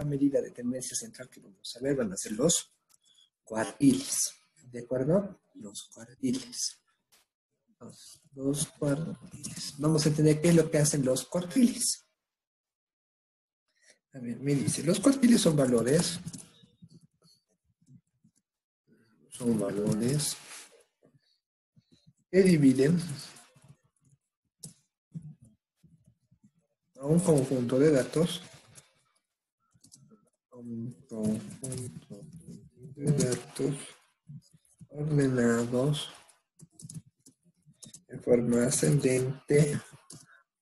medida de tendencia central que vamos a ver van a ser los cuartiles. ¿De acuerdo? Los cuartiles. Los cuartiles. Vamos a entender qué es lo que hacen los cuartiles. A ver, me dice, los cuartiles son valores que dividen a un conjunto de datos ordenados de forma ascendente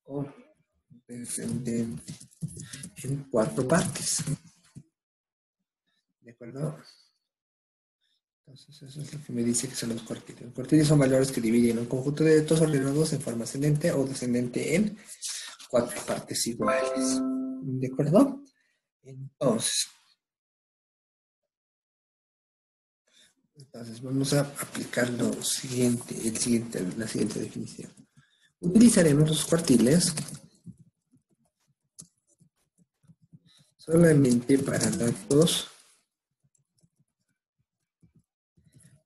o descendente en 4 partes. ¿De acuerdo? Entonces, eso es lo que me dice que son los cuartiles. Los cuartiles son valores que dividen un conjunto de datos ordenados en forma ascendente o descendente en 4 partes iguales. ¿De acuerdo? Entonces, vamos a aplicar la siguiente definición. Utilizaremos los cuartiles solamente para datos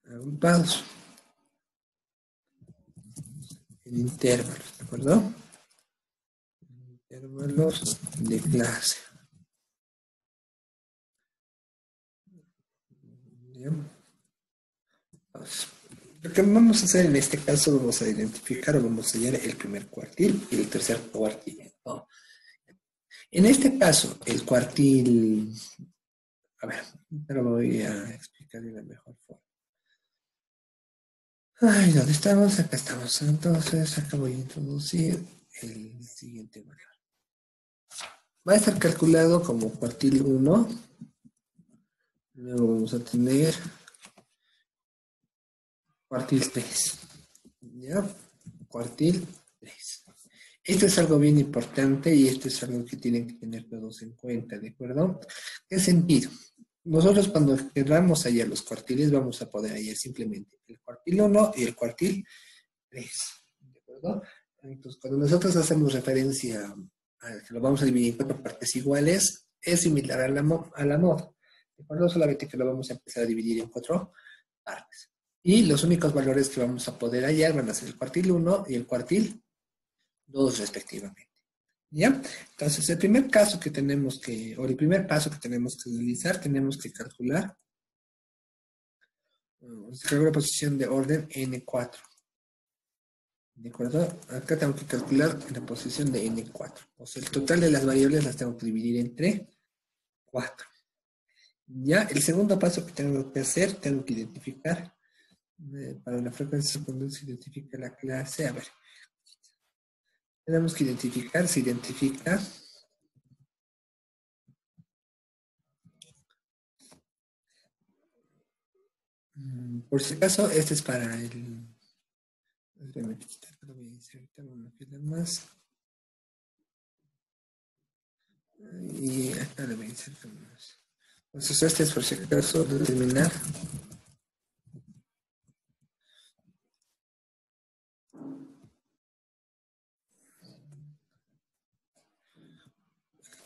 agrupados en intervalos, ¿de acuerdo? Intervalos de clase. Bien. Entonces, lo que vamos a hacer en este caso, vamos a identificar o vamos a hallar el primer cuartil y el tercer cuartil. ¿No? En este caso, el cuartil, a ver, pero lo voy a explicar de la mejor forma. Ay, ¿dónde estamos? Acá estamos. Entonces, acá voy a introducir el siguiente valor. Va a estar calculado como cuartil 1. Luego vamos a tener cuartil 3. ¿Ya? Cuartil 3. Esto es algo bien importante y esto es algo que tienen que tener todos en cuenta, ¿de acuerdo? ¿Qué sentido? Nosotros cuando queramos hallar los cuartiles vamos a poder hallar simplemente el cuartil 1 y el cuartil 3, ¿de acuerdo? Entonces, cuando nosotros hacemos referencia a que lo vamos a dividir en 4 partes iguales, es similar a la moda, ¿de acuerdo? Solamente que lo vamos a empezar a dividir en 4 partes. Y los únicos valores que vamos a poder hallar van a ser el cuartil 1 y el cuartil 2 respectivamente. ¿Ya? Entonces, el primer paso que tenemos que realizar, tenemos que calcular la posición de orden N4. ¿De acuerdo? Acá tengo que calcular la posición de N4. O sea, el total de las variables las tengo que dividir entre 4. Ya, el segundo paso que tengo que hacer, tengo que identificar, para la frecuencia secundaria se identifica la clase, a ver. Tenemos que identificar, se identifica por si acaso, este es para el... Déjame quitar, lo voy a insertar una fila más. Y acá le voy a insertar más. Entonces, este es por si acaso determinar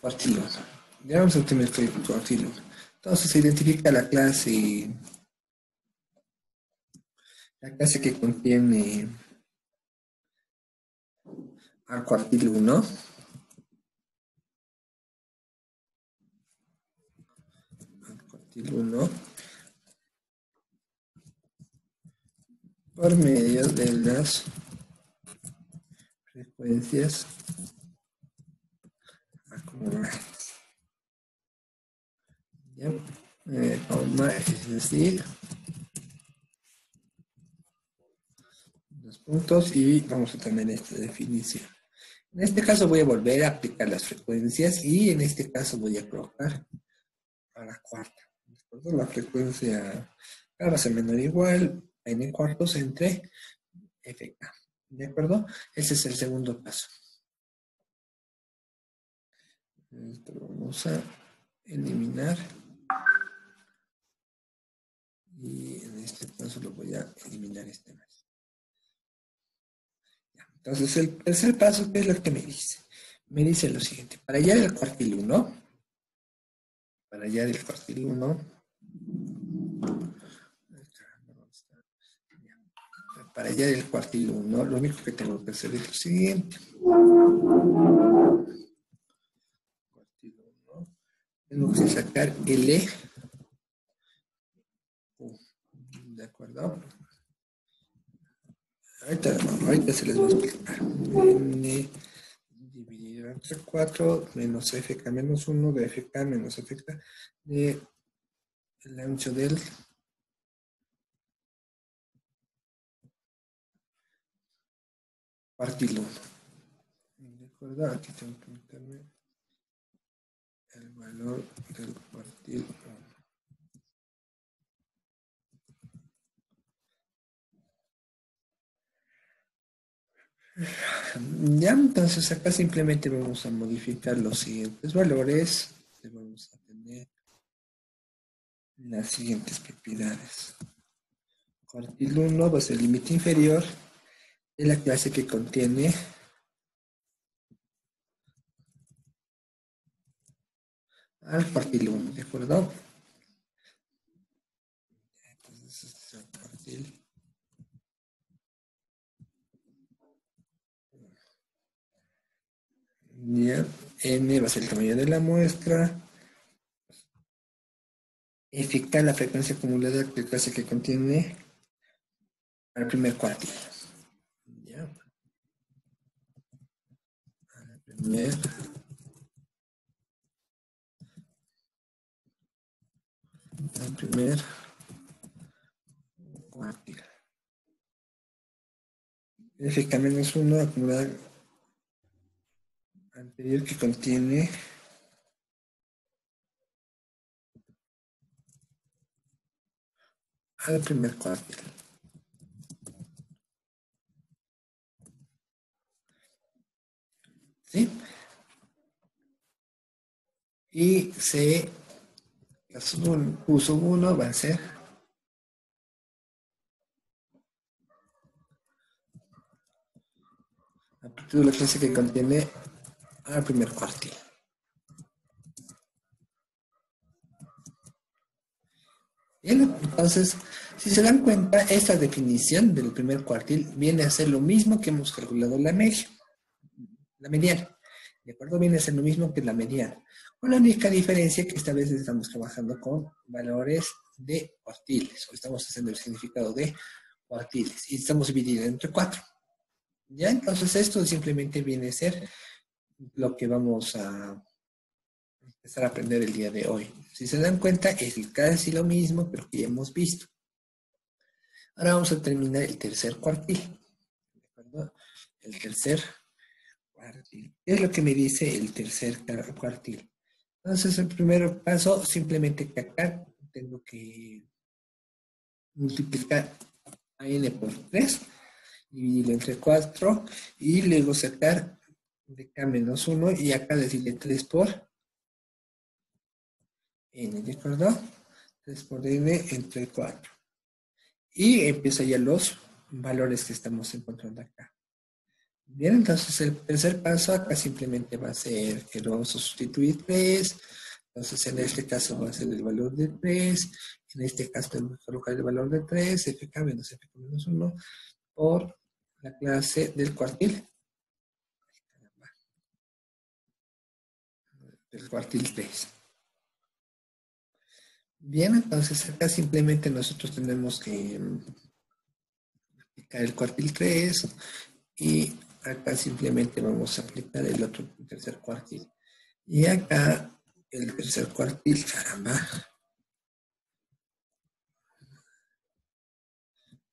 cuartil 1. Ya vamos a obtener el cuartil 1. Entonces se identifica la clase que contiene al cuartil 1. Al cuartil 1 por medio de las frecuencias acumuladas. ¿Ya? Es decir, dos puntos y vamos a tener esta definición. En este caso voy a volver a aplicar las frecuencias y en este caso voy a colocar a la cuarta. La frecuencia K va a ser menor o igual a n cuartos entre fk. ¿De acuerdo? Ese es el segundo paso. Esto lo vamos a eliminar. Y en este caso lo voy a eliminar este más. Entonces el tercer paso, ¿qué es lo que me dice? Me dice lo siguiente. Para hallar el cuartil 1, para hallar el cuartil 1, para hallar el cuartil 1, lo único que tengo que hacer es lo siguiente. Cuartil 1, tengo que sacar L. ¿De acuerdo? Ahorita se les va a explicar. N dividido entre 4 menos FK menos 1 de FK menos FK de el ancho del cuartil 1. ¿De acuerdo? Aquí tengo que meterme el valor del cuartil 1. Ya, entonces acá simplemente vamos a modificar los siguientes valores. Vamos a tener las siguientes propiedades. Cuartil 1 va a ser el límite inferior de la clase que contiene al cuartil 1, ¿de acuerdo? Entonces este es el cuartil. Ya, n va a ser el tamaño de la muestra. Fk, la frecuencia acumulada de clase que contiene al primer cuartil. Ya. Al primer cuartil. Fk menos 1 acumulada anterior que contiene al primer cuartil. ¿Sí? Y C, uso 1 va a ser a partir de la clase que contiene al primer cuartil. Bien, entonces, si se dan cuenta, esta definición del primer cuartil viene a ser lo mismo que hemos calculado la media, la mediana. ¿De acuerdo? Viene a ser lo mismo que la mediana. Con la única diferencia que esta vez estamos trabajando con valores de cuartiles, o estamos haciendo el significado de cuartiles, y estamos divididos entre 4. Ya, entonces esto simplemente viene a ser lo que vamos a empezar a aprender el día de hoy. Si se dan cuenta, es casi lo mismo, pero que ya hemos visto. Ahora vamos a terminar el tercer cuartil. ¿De acuerdo? El tercer cuartil. ¿Qué es lo que me dice el tercer cuartil? Entonces, el primer paso, simplemente que acá tengo que multiplicar a n por 3, dividirlo entre 4, y luego sacar de k menos 1, y acá decirle 3 por n, ¿de acuerdo? 3 por n entre 4. Y empieza ya los valores que estamos encontrando acá. Bien, entonces el tercer paso acá simplemente va a ser que lo vamos a sustituir 3. Entonces en este caso va a ser el valor de 3. En este caso tenemos que colocar el valor de 3, fk menos fk menos 1, por la clase del cuartil. Del cuartil 3. Bien, entonces acá simplemente nosotros tenemos que aplicar el cuartil 3 y acá simplemente vamos a aplicar el otro tercer cuartil. Y acá el tercer cuartil, caramba.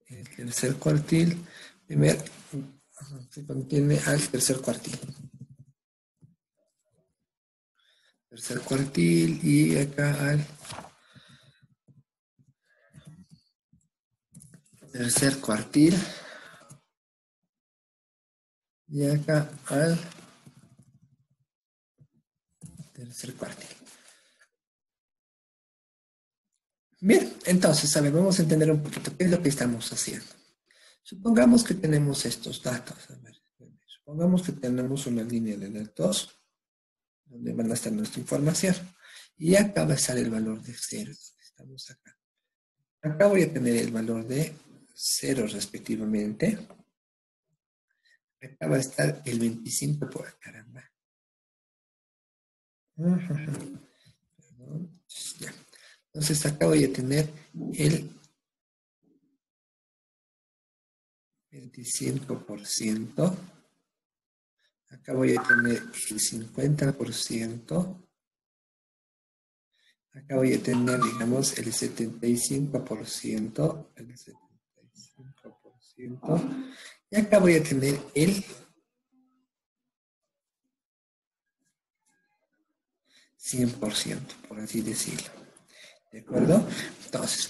El tercer cuartil, se contiene al tercer cuartil. Tercer cuartil y acá al tercer cuartil. Y acá al tercer cuartil. Bien, entonces, a ver, vamos a entender un poquito qué es lo que estamos haciendo. Supongamos que tenemos estos datos. A ver, supongamos que tenemos una línea de datos donde van a estar nuestra información. Y acá va a estar el valor de 0. Estamos acá. Acá voy a tener el valor de 0 respectivamente. Acá va a estar el 25 por caramba. Perdón. Ya. Entonces acá voy a tener el 25%. Acá voy a tener el 50%. Acá voy a tener, digamos, el 75%. El 75%. Y acá voy a tener el 100%, por así decirlo. ¿De acuerdo? Entonces,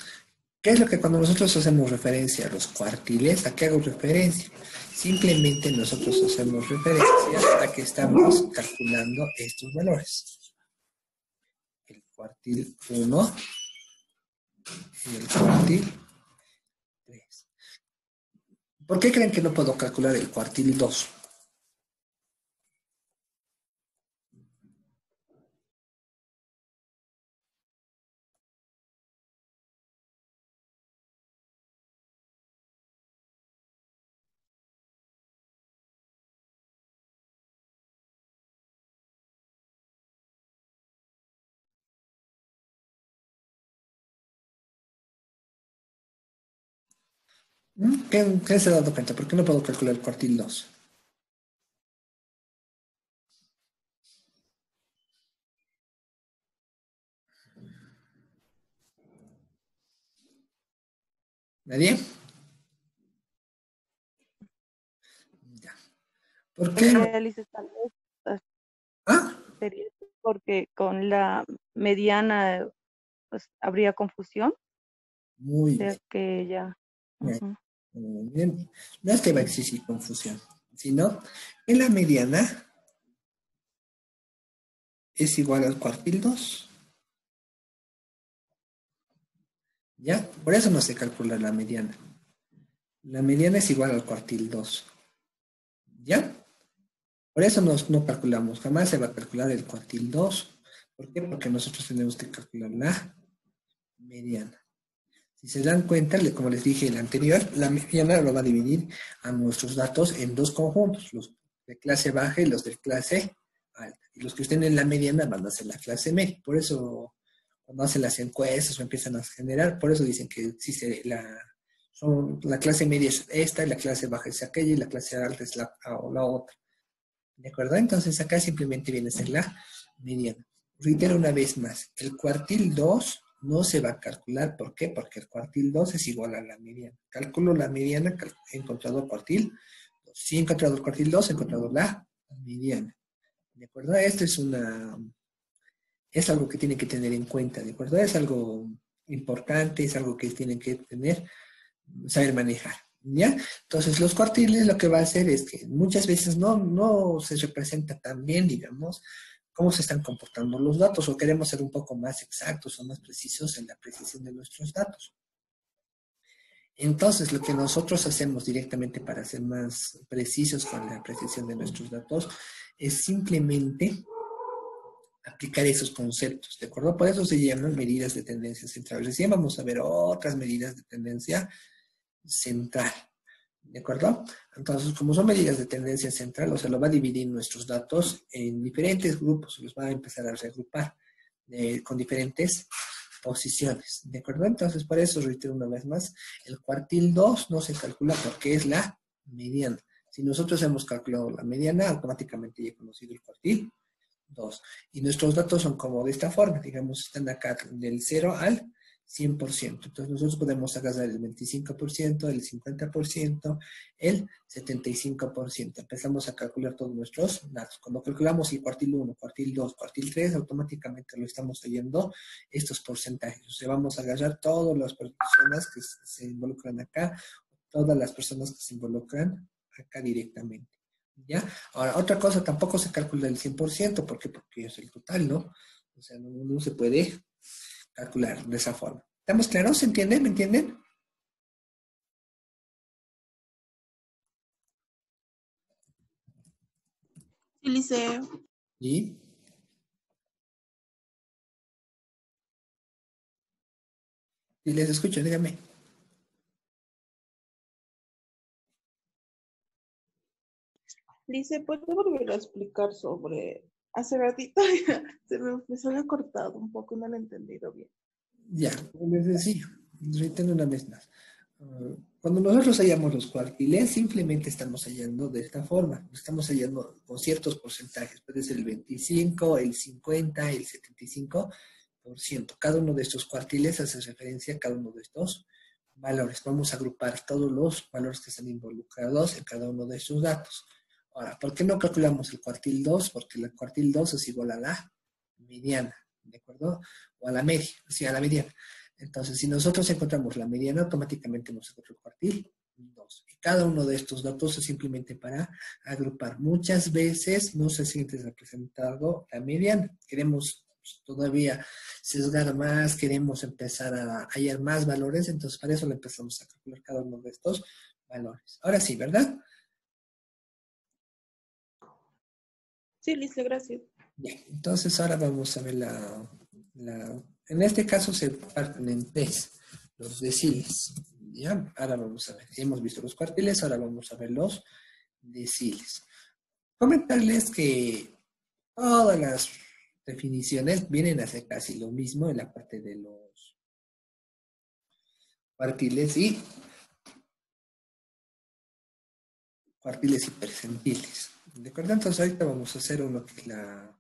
¿qué es lo que cuando nosotros hacemos referencia a los cuartiles? ¿A qué hago referencia? Simplemente nosotros hacemos referencia a que estamos calculando estos valores. El cuartil 1 y el cuartil 3. ¿Por qué creen que no puedo calcular el cuartil 2? ¿Qué se ha dado cuenta? ¿Por qué no puedo calcular el cuartil 2? ¿Nadie? Ya. ¿Por qué no? Lices, tal vez ¿Ah? sería porque con la mediana pues, habría confusión, Muy sea bien. que ya. Bien. Ujú. Muy bien. No es que va a existir confusión, sino que la mediana es igual al cuartil 2. ¿Ya? Por eso no se calcula la mediana. La mediana es igual al cuartil 2. ¿Ya? Por eso no calculamos. Jamás se va a calcular el cuartil 2. ¿Por qué? Porque nosotros tenemos que calcular la mediana. Si se dan cuenta, como les dije en el anterior, la mediana lo va a dividir a nuestros datos en dos conjuntos, los de clase baja y los de clase alta. Y los que estén en la mediana van a ser la clase media. Por eso, cuando hacen las encuestas o empiezan a generar, por eso dicen que existe la clase media es esta, y la clase baja es aquella, y la clase alta es la otra. ¿De acuerdo? Entonces acá simplemente viene a ser la mediana. Reitero una vez más, el cuartil 2 no se va a calcular. ¿Por qué? Porque el cuartil 2 es igual a la mediana. Calculo la mediana, he encontrado el cuartil 2. Si he encontrado el cuartil 2, he encontrado la mediana. ¿De acuerdo? Esto es algo que tienen que tener en cuenta. ¿De acuerdo? Es algo importante, es algo que tienen que saber manejar. ¿Ya? Entonces, los cuartiles lo que va a hacer es que muchas veces no se representa tan bien, digamos, cómo se están comportando los datos, o queremos ser un poco más exactos o más precisos en la precisión de nuestros datos. Entonces, lo que nosotros hacemos directamente para ser más precisos con la precisión de nuestros datos es simplemente aplicar esos conceptos, ¿de acuerdo? Por eso se llaman medidas de tendencia central. Recién vamos a ver otras medidas de tendencia central. ¿De acuerdo? Entonces, como son medidas de tendencia central, o sea, lo va a dividir nuestros datos en diferentes grupos, los va a empezar a reagrupar con diferentes posiciones. ¿De acuerdo? Entonces, por eso, reitero una vez más, el cuartil 2 no se calcula porque es la mediana. Si nosotros hemos calculado la mediana, automáticamente ya he conocido el cuartil 2. Y nuestros datos son como de esta forma, digamos, están acá del 0 al 100%. Entonces nosotros podemos agarrar el 25%, el 50%, el 75%. Empezamos a calcular todos nuestros datos. Cuando calculamos el cuartil 1, cuartil 2, cuartil 3, automáticamente lo estamos leyendo estos porcentajes. O sea, vamos a agarrar todas las personas que se involucran acá, todas las personas que se involucran acá directamente. ¿Ya? Ahora, otra cosa, tampoco se calcula el 100%. ¿Por qué? Porque es el total, ¿no? O sea, no se puede calcular de esa forma. ¿Estamos claros? ¿Se entienden? ¿Me entienden? Sí, Liceo. ¿Y? Si les escucho, dígame. Lice, ¿puedo volver a explicar sobre hace ratito? Se me ha cortado un poco, no lo he entendido bien. Ya, como les decía, reitero una vez más. Cuando nosotros hallamos los cuartiles, simplemente estamos hallando de esta forma. Estamos hallando con ciertos porcentajes. Puede ser el 25, el 50, el 75%. Cada uno de estos cuartiles hace referencia a cada uno de estos valores. Vamos a agrupar todos los valores que están involucrados en cada uno de estos datos. Ahora, ¿por qué no calculamos el cuartil 2? Porque el cuartil 2 es igual a la mediana, ¿de acuerdo? O a la media, sí, a la mediana. Entonces, si nosotros encontramos la mediana, automáticamente nos encuentra el cuartil 2. Y cada uno de estos datos es simplemente para agrupar. Muchas veces no se siente representado la mediana. Queremos todavía sesgar más, queremos empezar a hallar más valores, entonces para eso le empezamos a calcular cada uno de estos valores. Ahora sí, ¿verdad? Sí, Lice, gracias. Bien, entonces ahora vamos a ver en este caso se parten en tres, los deciles. ¿Ya? Ahora vamos a ver, hemos visto los cuartiles, ahora vamos a ver los deciles. Comentarles que todas las definiciones vienen a ser casi lo mismo en la parte de los cuartiles y percentiles. ¿De acuerdo? Entonces ahorita vamos a hacer uno que es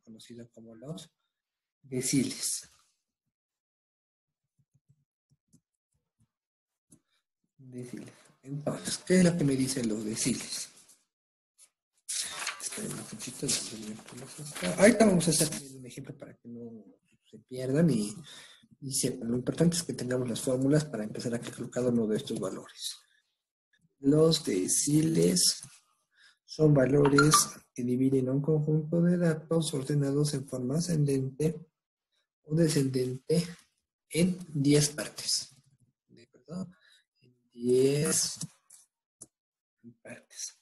conocido como los deciles. Deciles. Entonces, ¿qué es lo que me dicen los deciles? Esperen un poquito. Ahorita vamos a hacer un ejemplo para que no se pierdan y sepan. Lo importante es que tengamos las fórmulas para empezar a calcular cada uno de estos valores. Los deciles son valores que dividen un conjunto de datos ordenados en forma ascendente o descendente en 10 partes. ¿De acuerdo? En 10 partes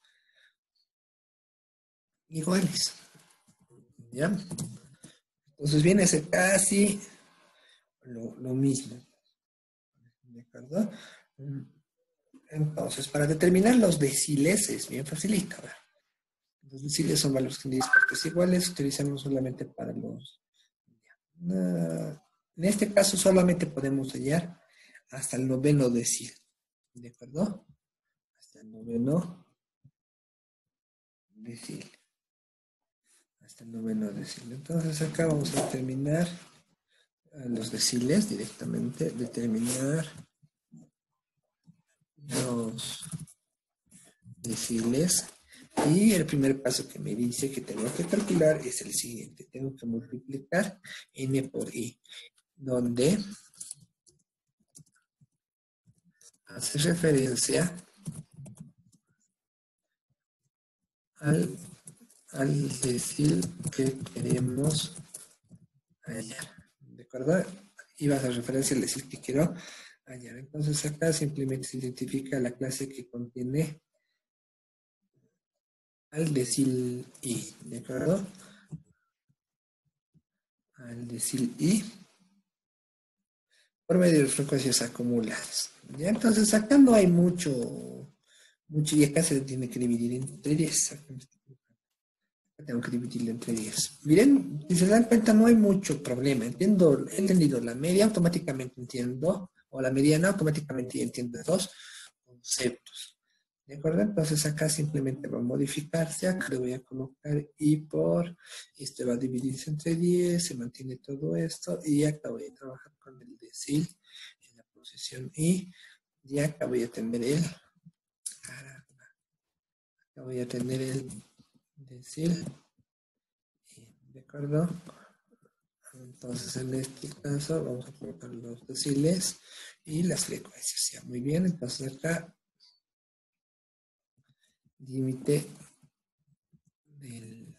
iguales. ¿Ya? Entonces viene a ser casi lo mismo. ¿De acuerdo? Entonces, para determinar los deciles es bien facilito. Los deciles son valores en 10 partes iguales, utilizamos solamente para los... En este caso solamente podemos hallar hasta el noveno decil. ¿De acuerdo? Hasta el noveno decil. Hasta el noveno decil. Entonces acá vamos a determinar los deciles directamente. Determinar los deciles. Y el primer paso que me dice que tengo que calcular es el siguiente. Tengo que multiplicar n por i, donde hace referencia al decil que queremos hallar. ¿De acuerdo? Y va a hacer referencia al decil que quiero hallar. Entonces acá simplemente se identifica la clase que contiene al decil i. ¿De acuerdo? Al decil i por medio de frecuencias acumuladas. ¿Ya? Entonces acá no hay mucho, y acá se tiene que dividir entre 10. Tengo que dividirlo entre 10. Miren, si se dan cuenta no hay mucho problema. He entendido la media, automáticamente entiendo, o la mediana, automáticamente entiendo dos conceptos. ¿De acuerdo? Entonces acá simplemente va a modificarse, acá le voy a colocar i por, este va a dividirse entre 10, se mantiene todo esto, y acá voy a trabajar con el decil en la posición i, y acá voy a tener el decil, ¿de acuerdo? Entonces en este caso vamos a colocar los deciles y las frecuencias, ¿ya? Muy bien, entonces acá límite del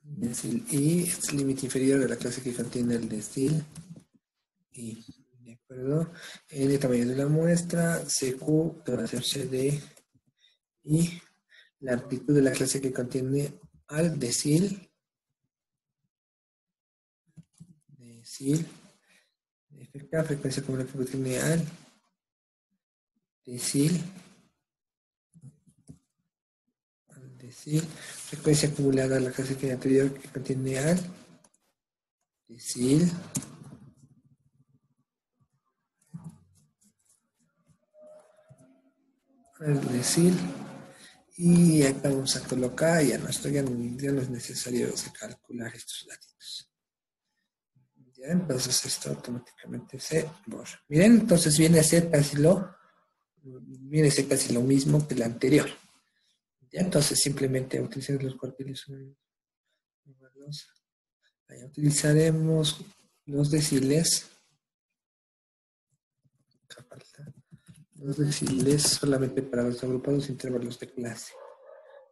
decil i es el límite inferior de la clase que contiene el decil i, ¿de acuerdo? En el tamaño de la muestra, CQ que va a ser CD y la amplitud de la clase que contiene al decil, FK, frecuencia acumulada lineal, decil, frecuencia acumulada a la clase anterior que contiene al, decil, y acá vamos a colocar, ya no es necesario calcular estos datos. Ya, entonces esto automáticamente se borra. Miren, entonces viene a ser casi lo mismo que el anterior. Ya, entonces simplemente utilizar los cuartiles. Ahí utilizaremos los deciles. Los deciles solamente para los agrupados intervalos de clase.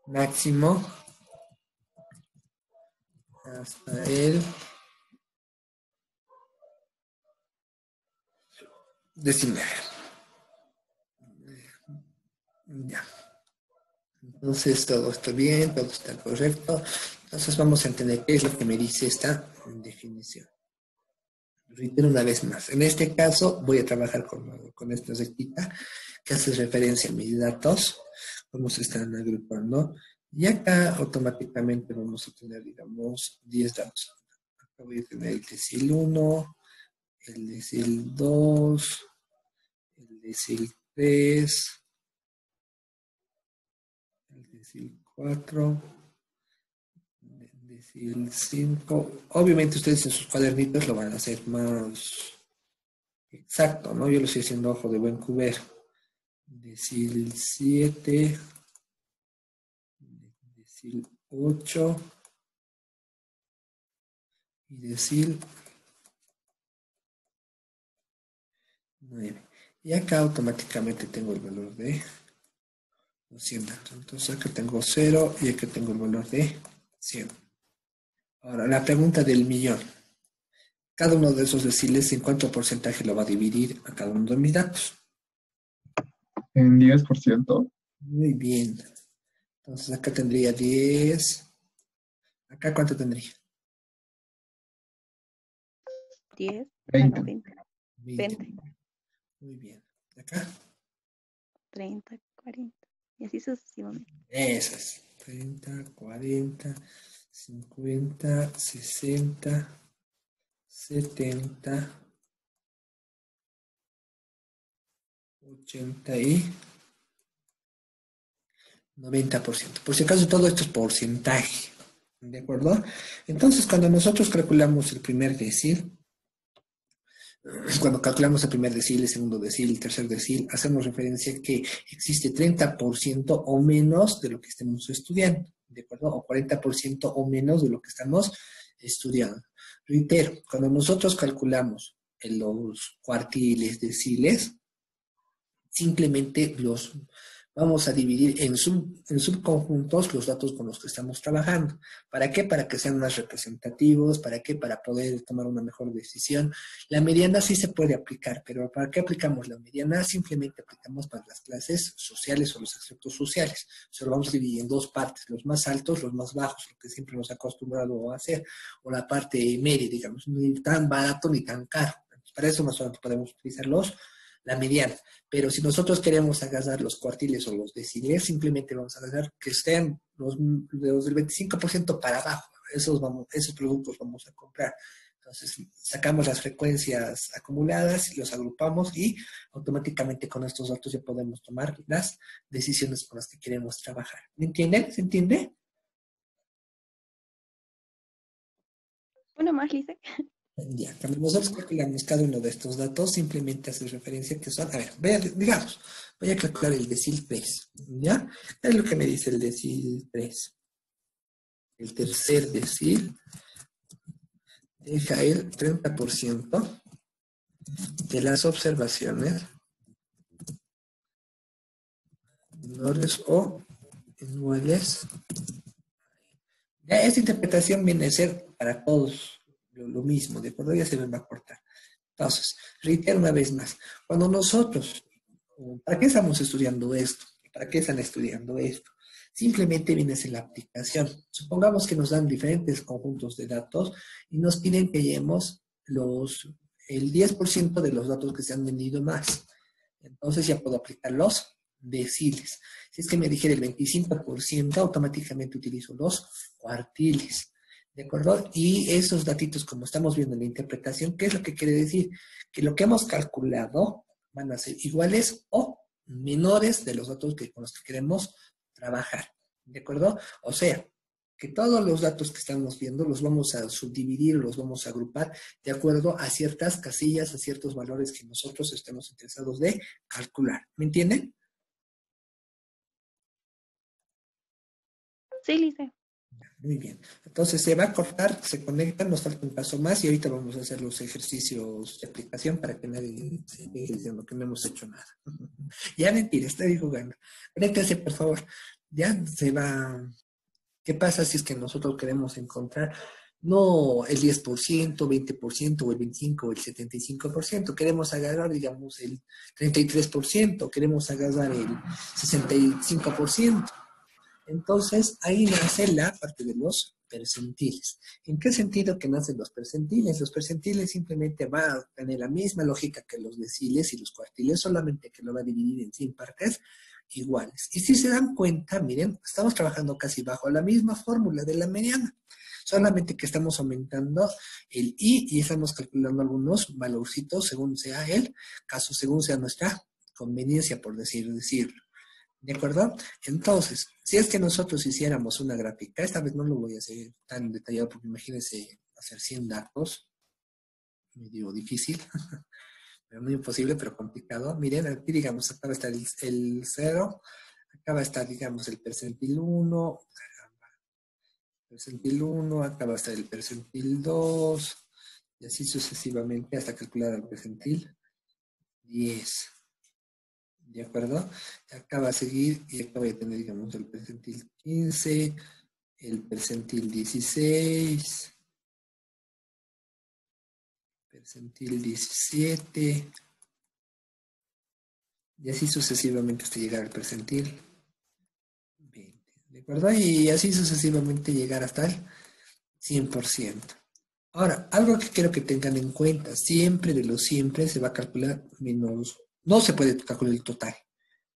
Máximo hasta el decimal. Ya. Entonces todo está bien, todo está correcto. Entonces vamos a entender qué es lo que me dice esta definición. Reitero una vez más. En este caso voy a trabajar con esta rectita que hace referencia a mis datos, cómo se están agrupando. Y acá automáticamente vamos a tener, digamos, 10 datos. Acá voy a tener el decil 1, el decil 2, el decil 3, el decil 4, el decil 5. Obviamente ustedes en sus cuadernitos lo van a hacer más exacto, ¿no? Yo lo estoy haciendo a ojo de buen cubero. Decil 7, decil 8 y decil 9. Y acá automáticamente tengo el valor de 200. Entonces acá tengo 0 y acá tengo el valor de 100. Ahora, la pregunta del millón. Cada uno de esos deciles, ¿en cuánto porcentaje lo va a dividir a cada uno de mis datos? En 10%. Muy bien. Entonces acá tendría 10. ¿Acá cuánto tendría? 10, 20. 20. Muy bien. ¿Acá? 30, 40. Y así sucesivamente. Esas. 30, 40, 50, 60, 70, 80 y 90%. Por si acaso todo esto es porcentaje. ¿De acuerdo? Entonces, cuando nosotros calculamos el primer decil, el segundo decil, el tercer decil, hacemos referencia a que existe 30% o menos de lo que estemos estudiando, ¿de acuerdo? O 40% o menos de lo que estamos estudiando. Reitero, cuando nosotros calculamos los cuartiles, deciles, simplemente los vamos a dividir en subconjuntos los datos con los que estamos trabajando. ¿Para qué? Para que sean más representativos. ¿Para qué? Para poder tomar una mejor decisión. La mediana sí se puede aplicar, pero ¿para qué aplicamos la mediana? Simplemente aplicamos para las clases sociales o los extractos sociales. Solo vamos a dividir en dos partes, los más altos, los más bajos, lo que siempre nos ha acostumbrado a hacer, o la parte media, digamos, ni tan barato ni tan caro. Para eso más solamente podemos utilizar la mediana. Pero si nosotros queremos agarrar los cuartiles o los deciles, simplemente vamos a agarrar que estén los del 25% para abajo. Esos productos vamos a comprar. Entonces, sacamos las frecuencias acumuladas y los agrupamos y automáticamente con estos datos ya podemos tomar las decisiones con las que queremos trabajar. ¿Me entienden? ¿Se entiende? Una más, Lice. Ya, cuando nosotros calculamos cada uno de estos datos, simplemente hace referencia que son, a ver, digamos, voy a calcular el decil 3, ¿ya? ¿Qué es lo que me dice el decil 3? El tercer decil deja el 30% de las observaciones menores o iguales. Ya, esta interpretación viene a ser para todos lo mismo, ¿de acuerdo? Ya se me va a cortar. Entonces, reitero una vez más, cuando nosotros, ¿para qué estamos estudiando esto? ¿Para qué están estudiando esto? Simplemente viene a ser la aplicación. Supongamos que nos dan diferentes conjuntos de datos y nos piden que llevemos el 10% de los datos que se han vendido más. Entonces ya puedo aplicar los deciles. Si es que me dijera el 25%, automáticamente utilizo los cuartiles. ¿De acuerdo? Y esos datitos, como estamos viendo en la interpretación, ¿qué es lo que quiere decir? Que lo que hemos calculado van a ser iguales o menores de los datos con los que queremos trabajar. ¿De acuerdo? O sea, que todos los datos que estamos viendo los vamos a subdividir, los vamos a agrupar de acuerdo a ciertas casillas, a ciertos valores que nosotros estemos interesados de calcular. ¿Me entienden? Sí, Lice. Muy bien. Entonces se va a cortar, se conectan, nos falta un paso más y ahorita vamos a hacer los ejercicios de aplicación para que nadie se deje diciendo que no hemos hecho nada. Ya mentira, estoy jugando. Conéctense, por favor. Ya se va. ¿Qué pasa si es que nosotros queremos encontrar no el 10%, 20% o el 25% o el 75%? Queremos agarrar, digamos, el 33%, queremos agarrar el 65%. Entonces, ahí nace la parte de los percentiles. ¿En qué sentido que nacen los percentiles? Los percentiles simplemente van a tener la misma lógica que los deciles y los cuartiles, solamente que lo va a dividir en 100 partes iguales. Y si se dan cuenta, miren, estamos trabajando casi bajo la misma fórmula de la mediana, solamente que estamos aumentando el I y estamos calculando algunos valorcitos según sea el caso, según sea nuestra conveniencia, por decirlo. ¿De acuerdo? Entonces, si es que nosotros hiciéramos una gráfica, esta vez no lo voy a hacer tan detallado porque imagínense hacer 100 datos, medio difícil, pero no imposible, pero complicado. Miren, aquí digamos, acá va a estar el 0, acá va a estar, digamos, el percentil 1, acá va a estar el percentil 2, y así sucesivamente hasta calcular el percentil 10. ¿De acuerdo? Acá va a seguir y acá voy a tener, digamos, el percentil 15, el percentil 16, percentil 17, y así sucesivamente hasta llegar al percentil 20. ¿De acuerdo? Y así sucesivamente llegar hasta el 100%. Ahora, algo que quiero que tengan en cuenta, siempre de los siempre se va a calcular menos, no se puede calcular el total.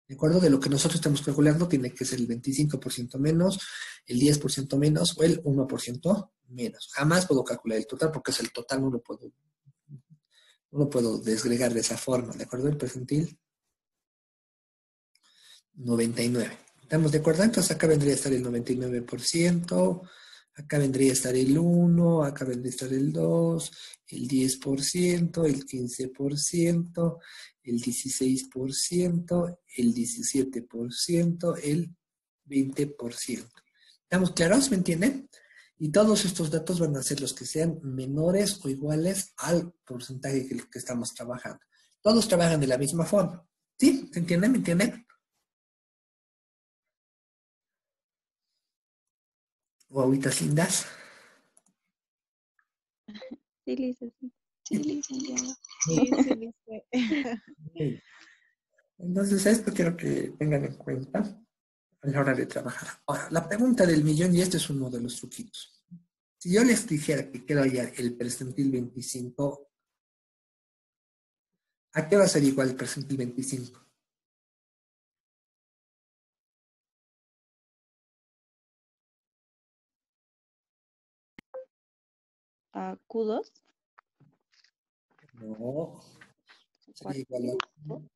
¿De acuerdo? De lo que nosotros estamos calculando tiene que ser el 25% menos, el 10% menos o el 1% menos. Jamás puedo calcular el total porque es el total, no lo puedo desgregar de esa forma. ¿De acuerdo? El percentil 99. ¿Estamos de acuerdo? Entonces acá vendría a estar el 99%, acá vendría a estar el 1, acá vendría a estar el 2, el 10%, el 15%, el 16%, el 17%, el 20%. ¿Estamos claros? ¿Me entienden? Y todos estos datos van a ser los que sean menores o iguales al porcentaje que estamos trabajando. Todos trabajan de la misma forma. ¿Sí? ¿Se entienden? ¿Me entienden? Guaguitas lindas. Sí, Lice, sí. Sí, licenciada. Muy Sí, sí, dice. bien. Entonces, esto quiero que tengan en cuenta a la hora de trabajar. Ahora, la pregunta del millón, y este es uno de los truquitos. Si yo les dijera que quiero hallar el percentil 25, ¿a qué va a ser igual el percentil 25? Q2, No, sería igual cuartil,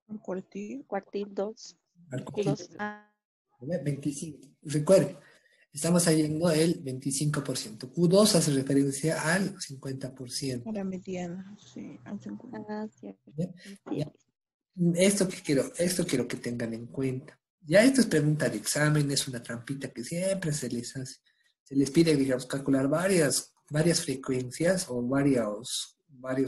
Un cuartil. cuartil 2, al Q2. cojito. 25. Recuerden, estamos hallando el 25%. Q2 hace referencia al 50%. Para mediana, sí, al 50. Cierto. ¿Ya? Sí, Ya. Esto quiero que tengan en cuenta. Ya esto es pregunta de examen, es una trampita que siempre se les hace. Se les pide, digamos, calcular varias frecuencias o varios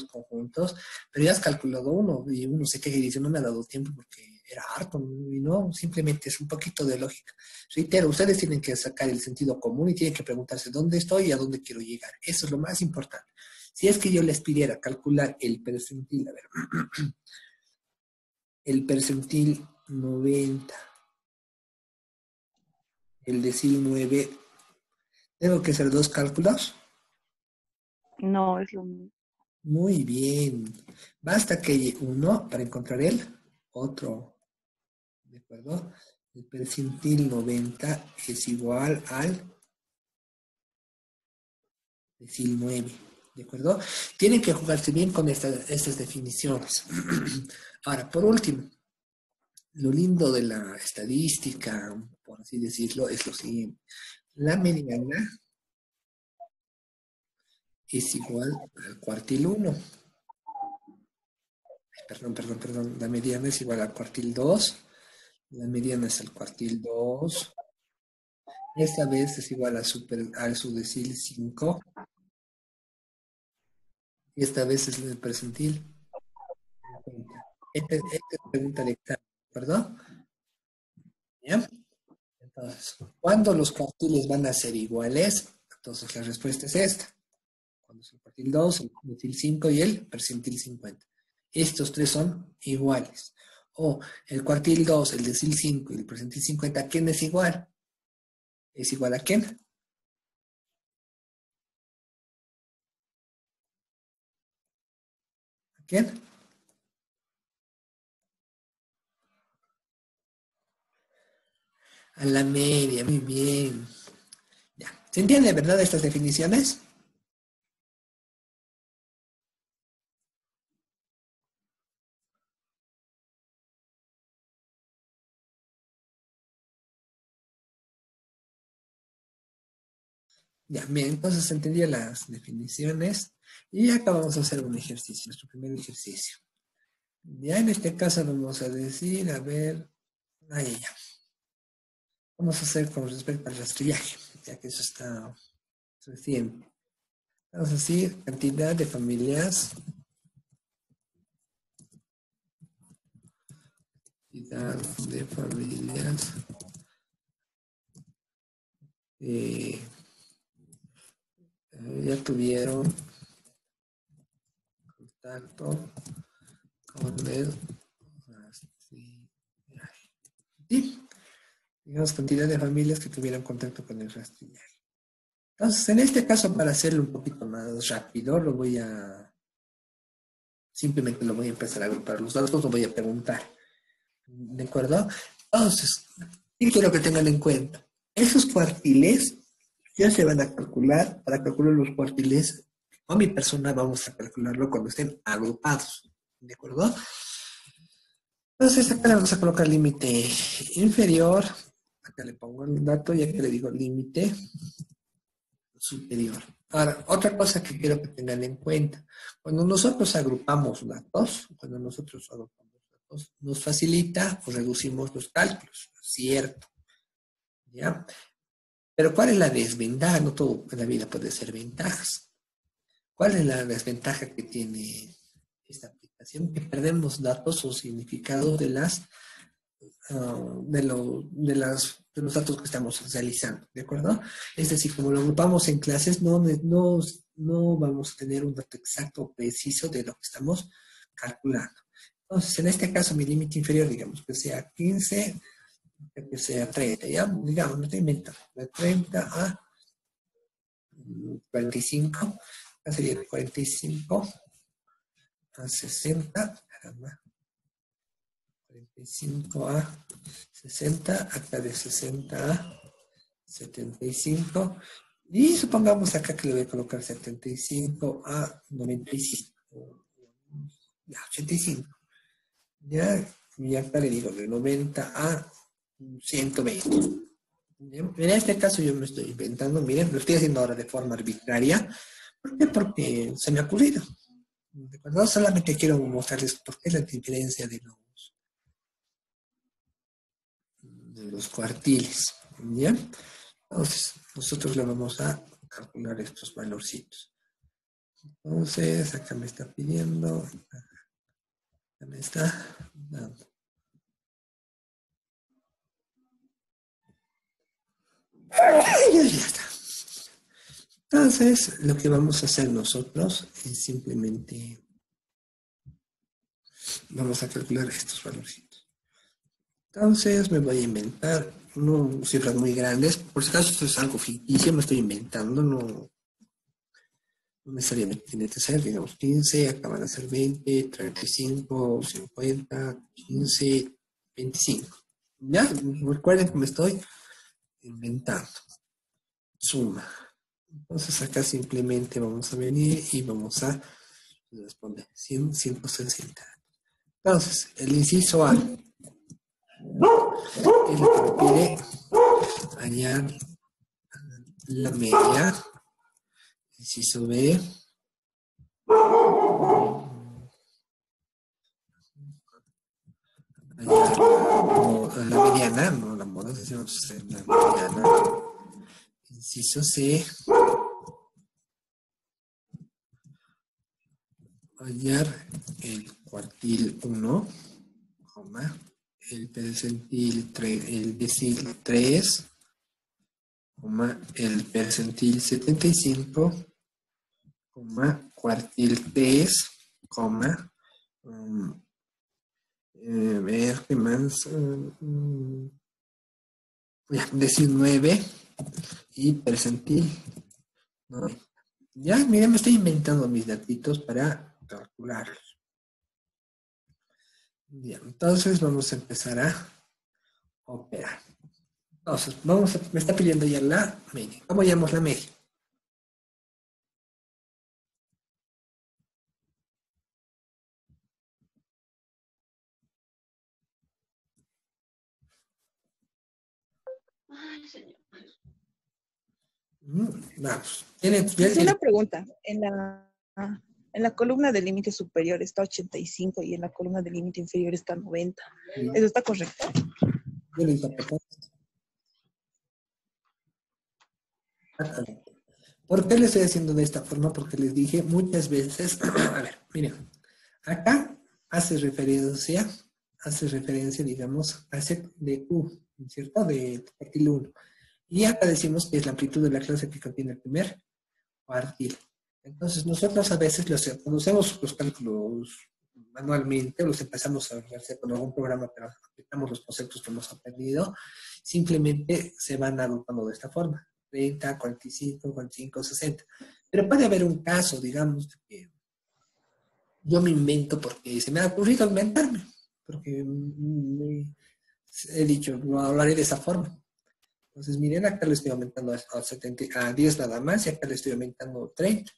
conjuntos, pero ya has calculado uno y uno se queja y dice, no me ha dado tiempo porque era harto, y no, simplemente es un poquito de lógica. Reitero, ustedes tienen que sacar el sentido común y tienen que preguntarse dónde estoy y a dónde quiero llegar. Eso es lo más importante. Si es que yo les pidiera calcular el percentil, a ver, el percentil 90, el decil 9, tengo que hacer dos cálculos. no es lo mismo. Muy bien. Basta que haya uno para encontrar el otro. ¿De acuerdo? El percentil 90 es igual al decil 9. ¿De acuerdo? Tienen que jugarse bien con estas definiciones. Ahora, por último, lo lindo de la estadística, por así decirlo, es lo siguiente. La mediana es igual al cuartil 1. Perdón. La mediana es igual al cuartil 2. La mediana es al cuartil 2. Esta vez es igual al su decil 5. Y esta vez es el percentil 50. Esta es pregunta de examen, ¿verdad? ¿Ya? Entonces, ¿cuándo los cuartiles van a ser iguales? Entonces la respuesta es esta. Cuando es el cuartil 2, el decil 5 y el percentil 50. Estos tres son iguales. O el cuartil 2, el decil 5 y el percentil 50, ¿a quién es igual? ¿Es igual a quién? ¿A quién? A la media, muy bien. Ya. ¿Se entiende, verdad, estas definiciones? Ya, bien, entonces entendí las definiciones y acá vamos a hacer un ejercicio, nuestro primer ejercicio. Ya en este caso vamos a decir, a ver, ahí ya. Vamos a hacer con respecto al rastrillaje, ya que eso está reciente. Vamos a decir cantidad de familias. Cantidad de familias. Ya tuvieron contacto con el rastrillaje. ¿Sí? Digamos, cantidad de familias que tuvieron contacto con el rastrillaje. Entonces, en este caso, para hacerlo un poquito más rápido, simplemente lo voy a empezar a agrupar los datos, lo voy a preguntar. ¿De acuerdo? Entonces, ¿qué quiero que tengan en cuenta? Esos cuartiles ya se van a calcular. Para calcular los cuartiles, con mi persona vamos a calcularlo cuando estén agrupados. ¿De acuerdo? Entonces, acá le vamos a colocar límite inferior. Acá le pongo el dato y acá le digo límite superior. Ahora, otra cosa que quiero que tengan en cuenta, cuando nosotros agrupamos datos, nos facilita o reducimos los cálculos, ¿cierto? ¿Ya? Pero ¿cuál es la desventaja? No todo en la vida puede ser ventajas. ¿Cuál es la desventaja que tiene esta aplicación? Que perdemos datos o significados de los datos que estamos realizando, ¿de acuerdo? Es decir, como lo agrupamos en clases, no vamos a tener un dato exacto o preciso de lo que estamos calculando. Entonces, en este caso, mi límite inferior, digamos que sea 15, que sea 30, ¿ya? Digamos, no estoy inventando, de 30 a 45, acá sería de 45 a 60, caramba, 45 a 60, acá de 60 a 75, y supongamos acá que le voy a colocar 75 a 95, ya, 85, ya, y acá le digo de 90 a 120. Bien, en este caso yo me estoy inventando, miren, lo estoy haciendo ahora de forma arbitraria. ¿Por qué? Porque se me ha ocurrido. ¿De acuerdo? Solamente quiero mostrarles por qué es la diferencia de los cuartiles. ¿Ya? Entonces, nosotros le vamos a calcular estos valorcitos. Entonces, acá me está pidiendo, acá me está dando. Ya está. Entonces, lo que vamos a hacer nosotros es simplemente vamos a calcular estos valorcitos. Entonces, me voy a inventar cifras muy grandes. Por si acaso esto es algo ficticio, me estoy inventando, no no necesariamente tiene que ser, digamos, 15, acá van a ser 20, 35, 50, 15, 25. Ya, recuerden que me estoy inventando. Suma. Entonces acá simplemente vamos a venir y vamos a responder 100, 160. Entonces, el inciso A es lo que me pide hallar la media. Inciso B. Hallar la mediana, no la moda, decimos la mediana. Inciso C. Hallar el cuartil 1, el percentil 3, el decil 3, el percentil 75, cuartil 3, ver qué más, decil 9 y percentil 9. Ya, miren, me estoy inventando mis datitos para calcularlos. Bien, entonces vamos a empezar a operar. Entonces, me está pidiendo ya la media. ¿Cómo llamamos la media? Ay, señor. Vamos. Es una pregunta. En la columna del límite superior está 85 y en la columna del límite inferior está 90. ¿Eso está correcto? Yo lo interpreto. ¿Por qué le estoy haciendo de esta forma? Porque les dije muchas veces, a ver, miren, acá hace referencia, digamos, a set de U, ¿cierto? De cuartil 1. Y acá decimos que es la amplitud de la clase que contiene el primer cuartil. Entonces, nosotros a veces cuando hacemos los cálculos manualmente, los empezamos a hacer con algún programa, pero aplicamos los conceptos que hemos aprendido, simplemente se van agrupando de esta forma. 30, 45, 45, 60. Pero puede haber un caso, digamos, que yo me invento porque se me ha ocurrido inventarme, porque he dicho, no hablaré de esa forma. Entonces, miren, acá le estoy aumentando a 10 nada más y acá le estoy aumentando 30.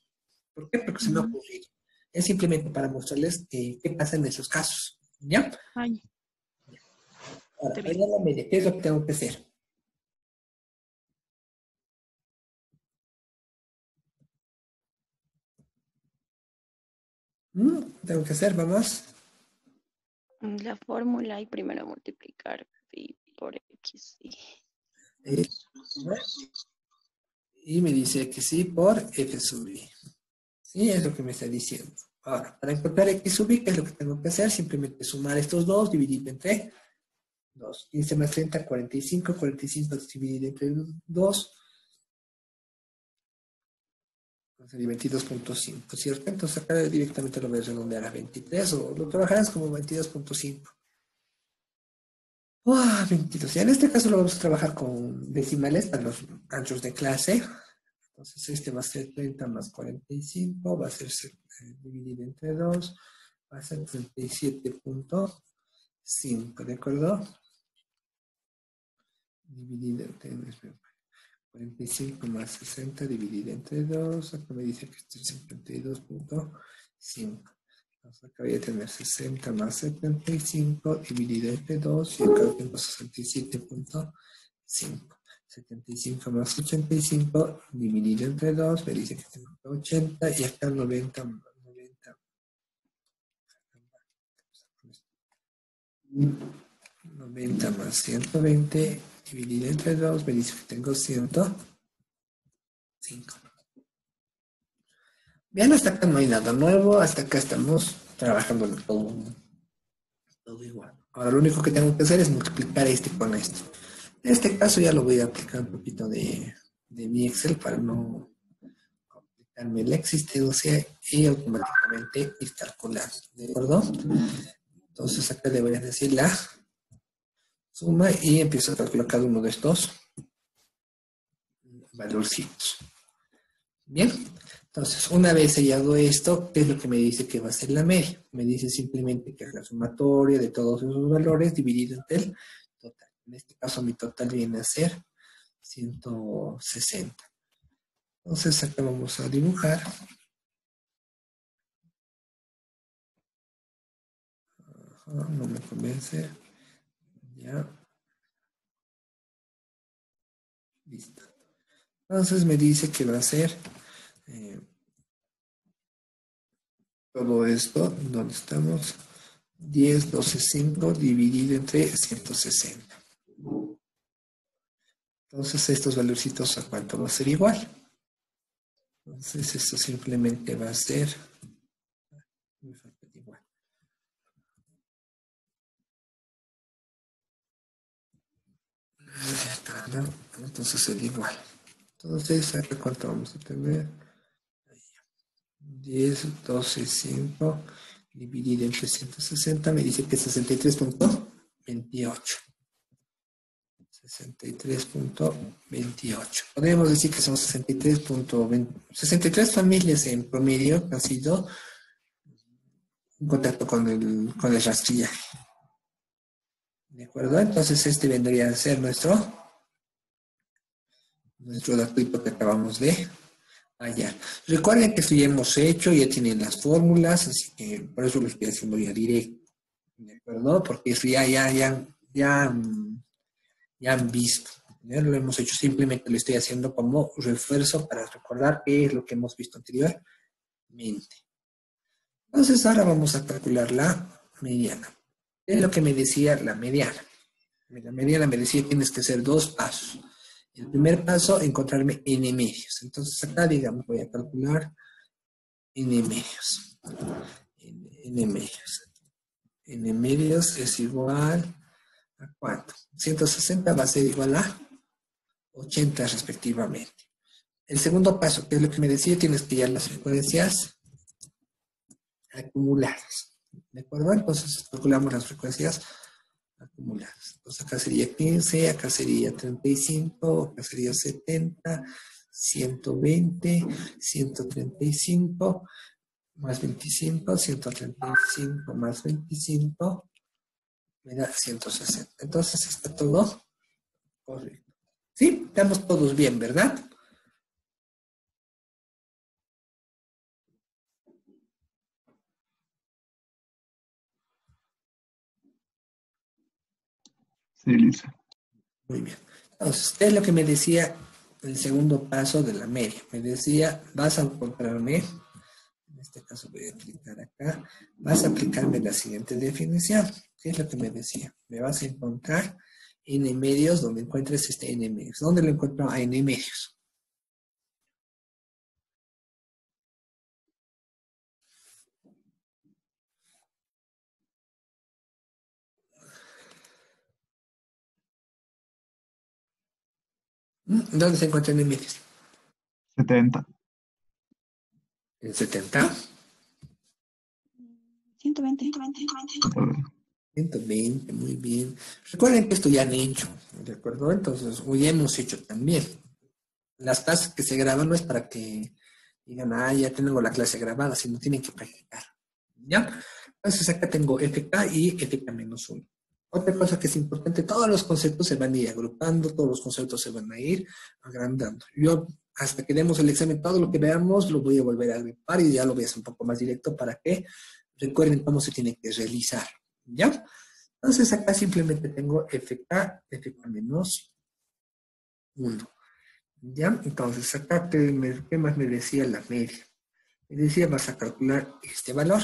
¿Por qué? Porque se me ha ocurrido. Es simplemente para mostrarles qué pasa en esos casos. ¿Ya? Ay. Ahora, hallar la media, ¿qué es lo que tengo que hacer? Tengo que hacer, vamos. La fórmula y primero multiplicar pi por x. Y me dice que sí por f sub i. Sí, es lo que me está diciendo. Ahora, para encontrar x sub i, ¿qué es lo que tengo que hacer? Simplemente sumar estos dos, dividir entre 2. 15 más 30, 45. 45 dividido entre 2. Sería 22.5, ¿cierto? Entonces acá directamente lo voy a redondear a 23 o lo trabajarás como 22.5. 22. Ya en este caso lo vamos a trabajar con decimales para los anchos de clase. Entonces este va a ser 30 más 45, va a ser dividido entre 2, va a ser 37.5, ¿de acuerdo? Dividido entre 45 más 60 dividido entre 2, acá me dice que esto es 52.5. Entonces acá voy a tener 60 más 75 dividido entre 2 y acá tengo 67.5. 75 más 85 dividido entre 2 me dice que tengo 80 y acá 90 más 120 dividido entre 2 me dice que tengo 105. Bien, hasta acá no hay nada nuevo, hasta acá estamos trabajando en todo igual. Ahora lo único que tengo que hacer es multiplicar este con esto. En este caso ya lo voy a aplicar un poquito de mi Excel para no complicarme la existencia y automáticamente ir calculando, ¿de acuerdo? Entonces acá le voy a decir la suma y empiezo a calcular cada uno de estos valorcitos. Bien, Entonces, una vez hallado esto, ¿qué es lo que me dice que va a ser la media? Me dice simplemente que es la sumatoria de todos esos valores dividido entre el total. En este caso, mi total viene a ser 160. Entonces, acá vamos a dibujar. No me convence. Ya. Listo. Entonces me dice que va a ser todo esto, donde estamos, 10, 12, 5 dividido entre 160. Entonces estos valorcitos a cuánto va a ser igual. Entonces esto simplemente va a ser igual. Entonces es igual. Entonces, ¿acá cuánto vamos a tener? 10, 12, 5 dividido entre 160 me dice que es 63.28. 63.28. Podemos decir que son 63 familias en promedio que han sido en contacto con el rastrillaje. ¿De acuerdo? Entonces este vendría a ser nuestro dato que acabamos de hallar. Recuerden que esto ya hemos hecho, ya tienen las fórmulas, así que por eso lo estoy haciendo ya directo. ¿De acuerdo? Porque eso ya han visto. Ya lo hemos hecho, simplemente lo estoy haciendo como refuerzo para recordar qué es lo que hemos visto anteriormente. Entonces ahora vamos a calcular la mediana. ¿Qué es lo que me decía la mediana? La mediana me decía que tienes que hacer 2 pasos. El primer paso, encontrarme n medios. Entonces acá, digamos, voy a calcular n medios. N medios. N medios es igual a ¿cuánto? 160 va a ser igual a 80 respectivamente. El segundo paso, que es lo que me decía, tienes que hallar las frecuencias acumuladas. ¿De acuerdo? Entonces calculamos las frecuencias acumuladas. Entonces acá sería 15, acá sería 35, acá sería 70, 120, 135, más 25, 135 más 25, me da 160. Entonces está todo correcto. ¿Sí? Estamos todos bien, ¿verdad? Sí, Lisa. Muy bien. Entonces, ¿qué es lo que me decía el segundo paso de la media? Me decía, vas a encontrarme, en este caso voy a clicar acá, vas a aplicarme la siguiente definición. ¿Qué es lo que me decía? Me vas a encontrar n medios donde encuentres este n medios. ¿Dónde lo encuentro a n medios? ¿Dónde se encuentra n medios? 70. En 70. 120. 120, muy bien. Recuerden que esto ya han hecho, ¿de acuerdo? Entonces, hoy hemos hecho también. Las clases que se graban no es para que digan, ya tengo la clase grabada, sino tienen que practicar. ¿Ya? Entonces acá tengo FK y FK-1. Otra cosa que es importante, todos los conceptos se van a ir agrupando, todos los conceptos se van a ir agrandando. Yo, hasta que demos el examen, todo lo que veamos lo voy a volver a agrupar y ya lo voy a hacer un poco más directo para que recuerden cómo se tiene que realizar. ¿Ya? Entonces acá simplemente tengo FK, FK-1. ¿Ya? Entonces acá, ¿qué más me decía la media? Me decía, vas a calcular este valor.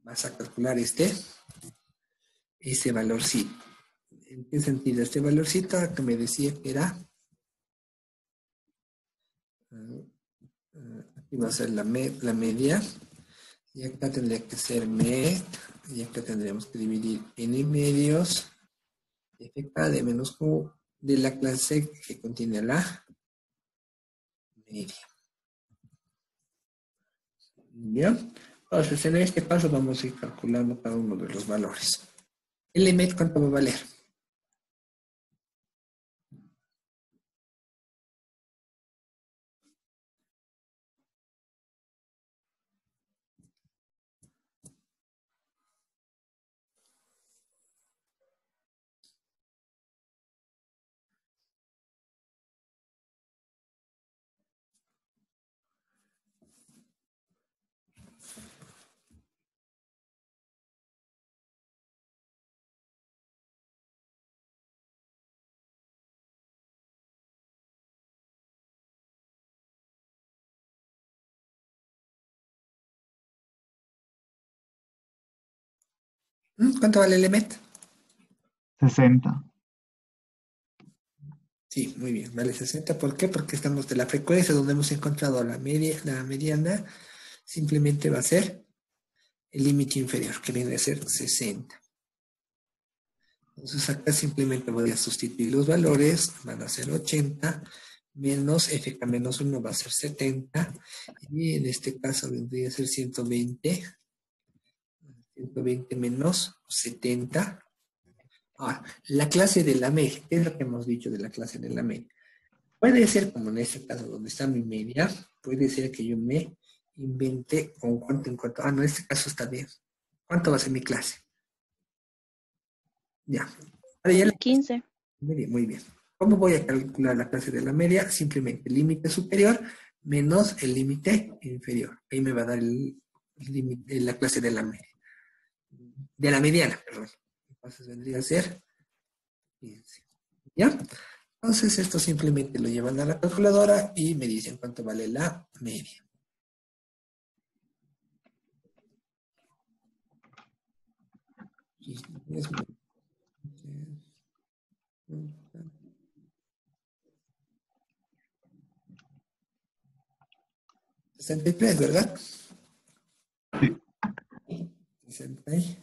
Vas a calcular este valorcito. ¿En qué sentido? Este valorcito que me decía que era, aquí va a ser la media, y acá tendría que ser med, y acá tendríamos que dividir n medios, fk de menos q de la clase que contiene la media. ¿Ya? Entonces, en este paso vamos a ir calculando cada uno de los valores. ¿El med cuánto va a valer? ¿Cuánto vale el EMET? 60. Sí, muy bien, vale 60. ¿Por qué? Porque estamos de la frecuencia donde hemos encontrado la mediana, simplemente va a ser el límite inferior, que viene a ser 60. Entonces acá simplemente voy a sustituir los valores, van a ser 80, menos FK menos 1 va a ser 70, y en este caso vendría a ser 120, 120 menos 70. Ahora, la clase de la media, ¿qué es lo que hemos dicho de la clase de la media? Puede ser, como en este caso, donde está mi media, puede ser que yo me invente con cuánto en cuánto. Ah, no, en este caso está bien. ¿Cuánto va a ser mi clase? Ya. Ahora ya 15. muy bien. ¿Cómo voy a calcular la clase de la media? Simplemente el límite superior menos el límite inferior. Ahí me va a dar la clase de la media. De la mediana, perdón. Entonces vendría a ser 15. ¿Ya? Entonces esto simplemente lo llevan a la calculadora y me dicen cuánto vale la media. $63, ¿verdad? Sí. 63.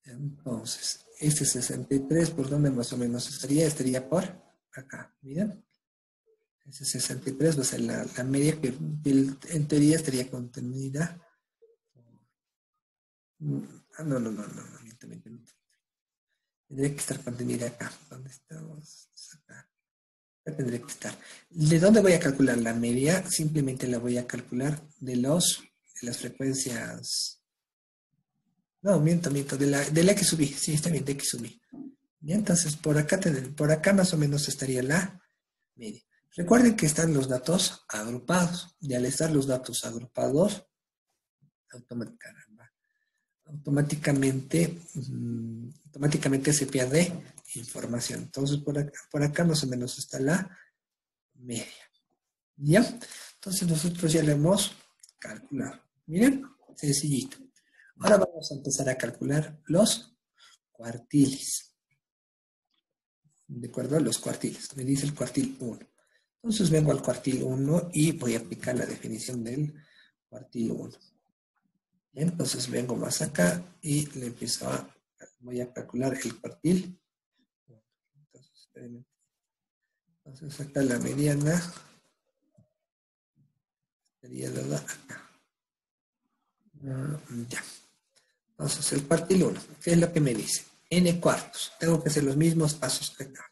Entonces, este 63, ¿por dónde más o menos estaría? Estaría por acá, miren. Ese 63 va a ser la media que en teoría estaría contenida. Miento. Tendría que estar contenida acá. ¿Dónde estamos? Acá. Acá tendría que estar. ¿De dónde voy a calcular la media? Simplemente la voy a calcular de las frecuencias. No, miento, de la que subí. Sí, está bien, de que subí. Bien, entonces por acá más o menos estaría la media. Recuerden que están los datos agrupados. Y al estar los datos agrupados, automáticamente se pierde información. Entonces por acá más o menos está la media. ¿Ya? Entonces nosotros ya le hemos calculado. Miren, sencillito. Ahora vamos a empezar a calcular los cuartiles. ¿De acuerdo? Los cuartiles. Me dice el cuartil 1. Entonces vengo al cuartil 1 y voy a aplicar la definición del cuartil 1. Entonces vengo más acá y le empiezo voy a calcular el cuartil. Entonces acá la mediana sería dada acá. Ya. Entonces el cuartil 1, ¿qué es lo que me dice? N cuartos. Tengo que hacer los mismos pasos que acá.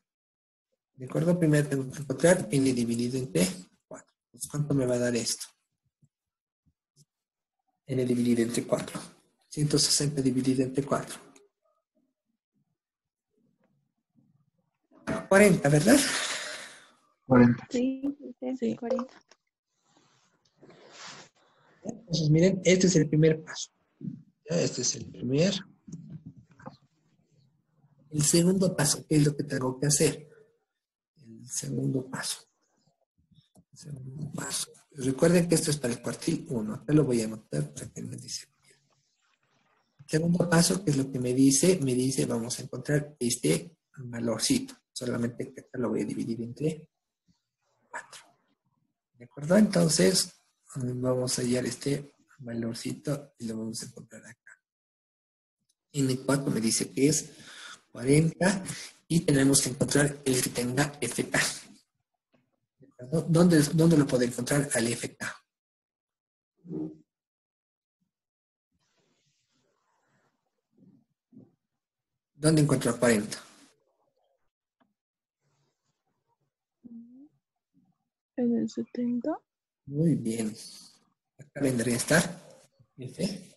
¿De acuerdo? Primero tengo que encontrar N dividido entre 4. Pues, ¿cuánto me va a dar esto? N dividido entre 4. 160 dividido entre 4. 40, ¿verdad? 40. Sí, Sí. 40. Entonces, miren, este es el primer paso. Ya, este es el primer. El segundo paso, ¿qué es lo que tengo que hacer? El segundo paso. Recuerden que esto es para el cuartil 1. Acá lo voy a anotar para que me dice. Segundo paso, ¿qué es lo que me dice? Me dice, vamos a encontrar este valorcito. Solamente que acá lo voy a dividir entre 4. ¿De acuerdo? Entonces, vamos a hallar este valorcito y lo vamos a encontrar acá. N4 me dice que es 40 y tenemos que encontrar el que tenga FK. ¿De acuerdo? ¿Dónde lo puedo encontrar al FK? ¿Dónde encuentro a 40? En el 70. Muy bien. Acá vendría a estar F.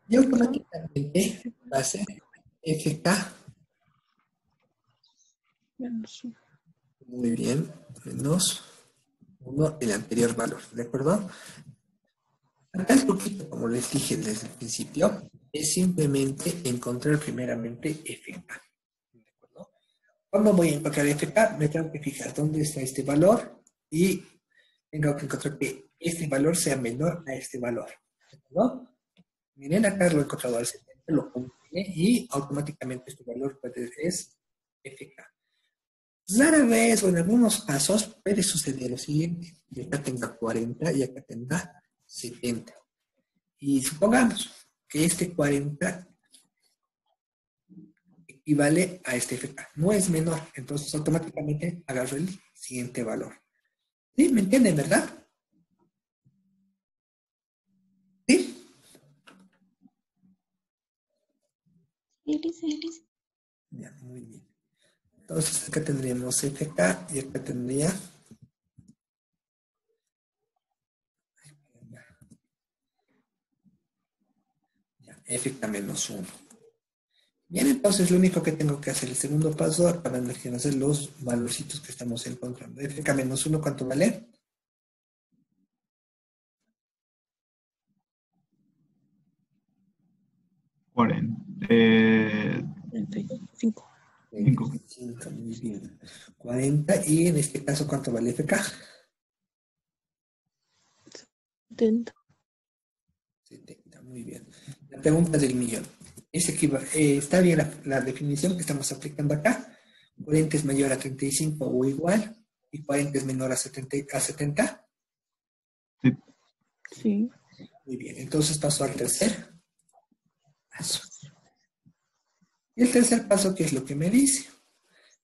Y automáticamente va a ser FK. Menos uno. Muy bien. Menos 1 el anterior valor. ¿De acuerdo? Acá el truquito, como les dije desde el principio, es simplemente encontrar primeramente FK. ¿De acuerdo? ¿Cómo voy a encontrar FK? Me tengo que fijar dónde está este valor y tengo que encontrar que este valor sea menor a este valor. ¿No? Miren, acá lo he encontrado al 70, lo compilé y automáticamente este valor es FK. Rara vez o en algunos casos puede suceder lo siguiente. Y acá tenga 40 y acá tenga 70. Y supongamos que este 40 equivale a este FK. No es menor, entonces automáticamente agarro el siguiente valor. ¿Sí? ¿Me entienden, verdad? ¿Sí? Elise. Ya, muy bien. Entonces acá tendríamos FK y acá tendría FK menos 1. Bien, entonces lo único que tengo que hacer, el segundo paso, para hacer los valorcitos que estamos encontrando. FK menos 1, ¿cuánto vale? 40. 35. 25, muy bien. 40, y en este caso, ¿cuánto vale FK? 70. 70, muy bien. La pregunta del millón. ¿Está bien la definición que estamos aplicando acá? 40 es mayor a 35 o igual, y 40 es menor a 70. Sí. Muy bien, entonces paso al tercer paso. Y el tercer paso, ¿qué es lo que me dice?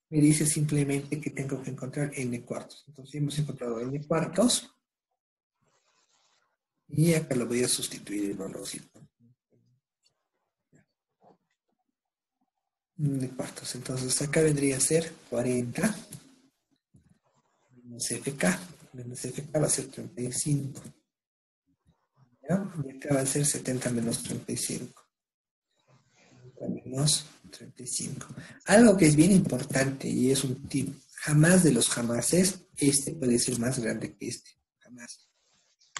Me dice simplemente que tengo que encontrar n cuartos. Entonces hemos encontrado n cuartos. Y acá lo voy a sustituir el valorcito. N cuartos. Entonces acá vendría a ser 40 menos FK. Menos FK va a ser 35. ¿Ya? Y acá va a ser 70 menos 35. Menos 35. Algo que es bien importante y es un tip. Jamás de los jamases, este puede ser más grande que este. Jamás.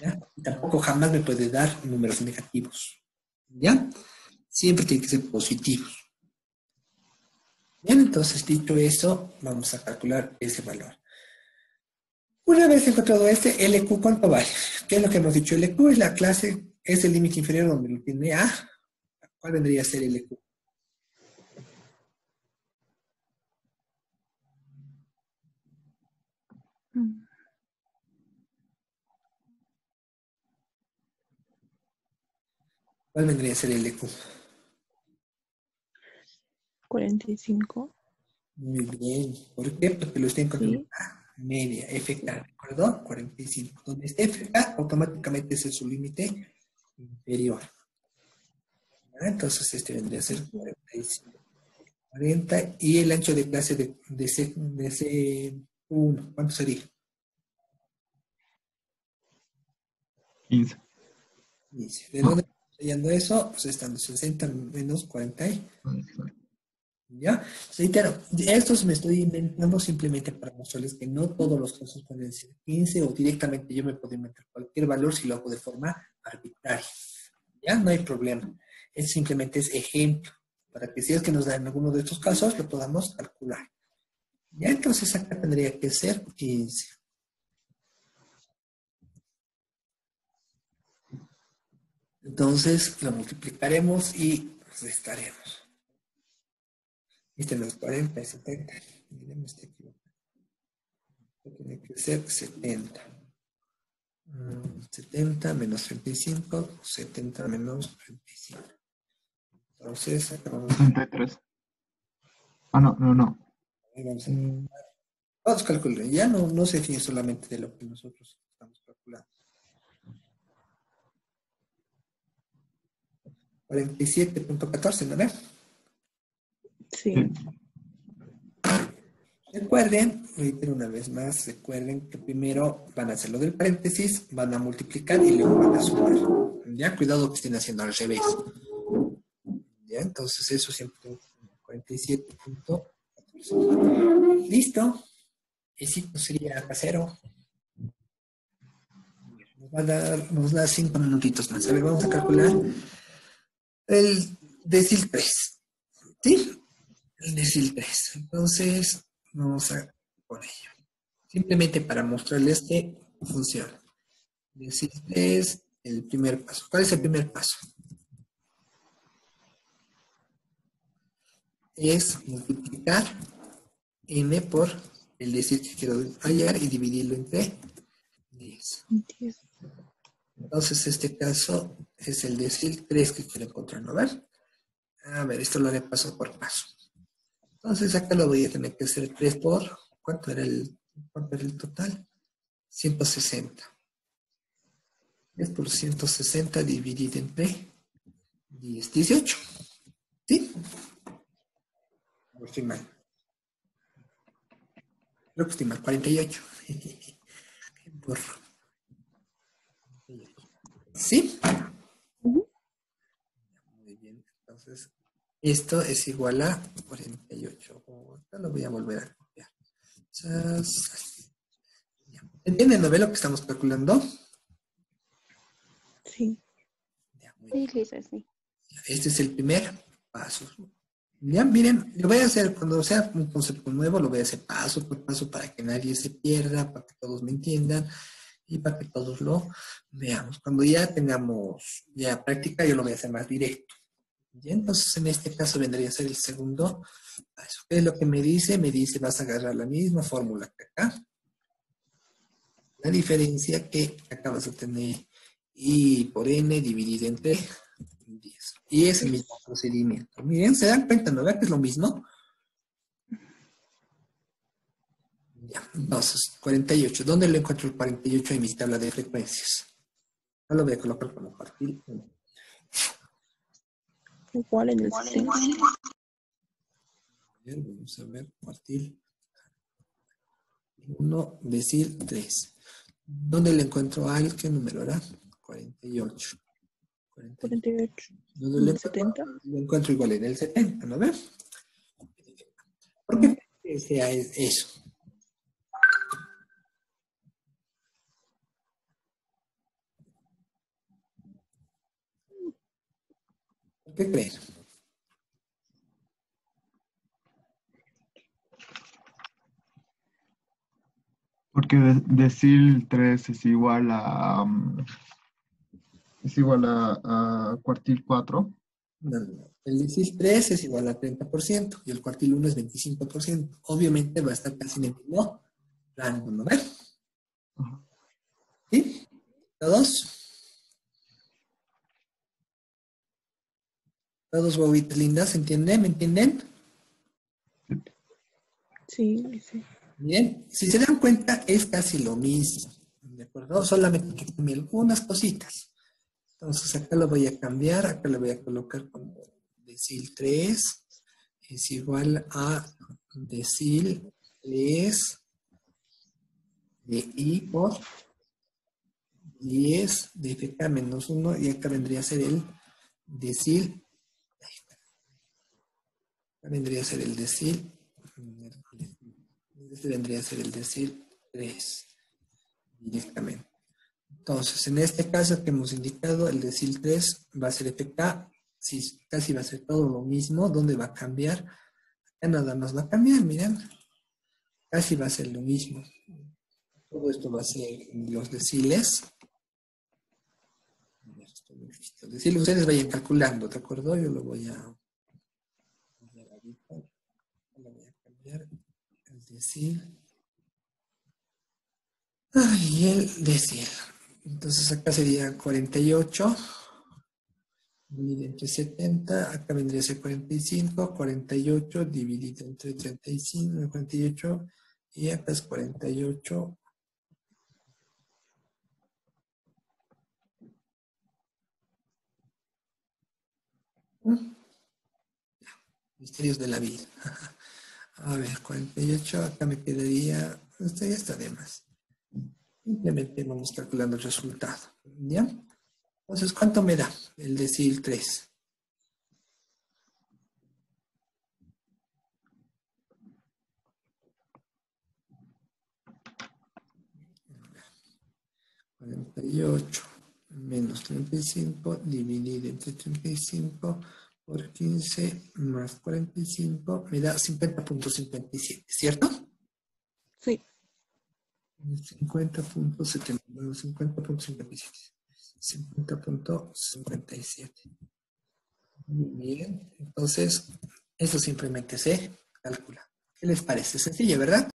¿Ya? Y tampoco jamás me puede dar números negativos. ¿Ya? Siempre tiene que ser positivos. Bien, entonces dicho eso, vamos a calcular ese valor. Una vez encontrado este, LQ, ¿cuánto vale? ¿Qué es lo que hemos dicho? LQ es la clase, es el límite inferior donde lo tiene A. ¿Cuál vendría a ser LQ? ¿Cuál vendría a ser LQ? 45. Muy bien. ¿Por qué? Porque lo estoy encontrando Sí. media, FK, ¿de acuerdo? 45. Donde esté FK, automáticamente ese es su límite inferior. ¿Ya? Entonces este vendría a ser 45. 40, y el ancho de clase de C1, ¿cuánto sería? 15. 15. ¿De dónde estamos hallando eso? Pues estando 60 menos 40. ¿Ya? Reitero, estos me estoy inventando simplemente para mostrarles que no todos los casos pueden ser 15 o directamente yo me puedo inventar cualquier valor si lo hago de forma arbitraria. ¿Ya? No hay problema. Es simplemente es ejemplo para que si es que nos dan alguno de estos casos lo podamos calcular. Ya, entonces acá tendría que ser 15. Entonces lo multiplicaremos y restaremos. Este no es 40, es 70. Miren, me estoy equivocando. Tiene que ser 70. 70 menos 35, 70 menos 35. Entonces, acá vamos 63. Ah, no. a calcular. Ya no se fíe solamente de lo que nosotros estamos calculando. 47.14, ¿no ve? Sí. Recuerden, reitero una vez más, recuerden que primero van a hacer lo del paréntesis, van a multiplicar y luego van a sumar. Ya, cuidado que estén haciendo al revés. Ya, entonces eso siempre 47.14. Listo. Éxito sería casero. Nos da 5 minutitos más. A ver, vamos a calcular el decil 3. ¿Sí? El decil 3. Entonces, vamos a por ello. Simplemente para mostrarles que funciona. Decil 3, el primer paso. ¿Cuál es el primer paso? Es multiplicar n por el decil que quiero hallar y dividirlo entre 10. 10. Entonces, este caso es el decil 3 que quiero encontrar, ¿no? A ver, esto lo haré paso por paso. Entonces, acá lo voy a tener que hacer 3 por, cuánto era el total? 160. 3 por 160 dividido entre 10, 18. ¿Sí? No estoy mal. Creo que estoy mal, 48. Qué burro. ¿Sí? Muy bien. Entonces, esto es igual a 48. Ahorita lo voy a volver a copiar. ¿Entienden, no ve lo que estamos calculando? Sí. Ya, muy Sí, bien. Lisa, sí. Este es el primer paso. Ya, miren, lo voy a hacer cuando sea un concepto nuevo, lo voy a hacer paso por paso para que nadie se pierda, para que todos me entiendan y para que todos lo veamos. Cuando ya tengamos ya práctica, yo lo voy a hacer más directo. ¿Ya? Entonces, en este caso vendría a ser el segundo paso. ¿Qué es lo que me dice? Me dice, vas a agarrar la misma fórmula que acá. La diferencia que acabas de tener I por N dividido entre 10. Y es el mismo procedimiento. Miren, ¿se dan cuenta? ¿No ve que es lo mismo? Ya, entonces, 48. ¿Dónde lo encuentro el 48 en mi tabla de frecuencias? No lo voy a colocar como partir 1. Igual en el 70. Vamos a ver, partir 1, decil 3. ¿Dónde le encuentro al qué número era? 48. 48. ¿Dónde En lo el encuentro? 70. Lo encuentro igual en el 70, ¿no ves? ¿Por qué sea eso? ¿Por qué creen? Porque decil 3 es igual a cuartil 4. No, no, no. El decil 3 es igual a 30% y el cuartil 1 es 25%. Obviamente va a estar casi en el mismo rango, ¿no ves? Ajá. ¿Sí? ¿Todos? ¿Todos, guaguitas lindas? ¿Entienden? ¿Me entienden? Sí, sí. Bien. Si se dan cuenta, es casi lo mismo. ¿De acuerdo? Solamente que cambia algunas cositas. Entonces, acá lo voy a cambiar. Acá lo voy a colocar como decil 3 es igual a decil 3 de I por 10 de FK menos 1 y acá vendría a ser el decil. Acá vendría a ser el decil. Este vendría a ser el decil 3 directamente. Entonces, en este caso que hemos indicado, el decil 3 va a ser FK. Si casi va a ser todo lo mismo, ¿dónde va a cambiar? Acá nada más va a cambiar, miren. Casi va a ser lo mismo. Todo esto va a ser los deciles. Los deciles ustedes vayan calculando, ¿de acuerdo? Yo lo voy a cambiar el decil. Y el decil. Entonces acá sería 48 dividido entre 70, acá vendría a ser 45, 48 dividido entre 35, 48, y acá es 48. Misterios de la vida. A ver, 48, acá me quedaría, esto ya está de más. Simplemente vamos calculando el resultado. ¿Ya? Entonces, ¿cuánto me da el decil 3? $48 menos 35 dividido entre 35 por 15 más 45 me da 50.57, ¿cierto? Sí. 50.79, 50.57, 50.57. Muy bien, entonces, esto simplemente se calcula. ¿Qué les parece? Sencillo, ¿verdad?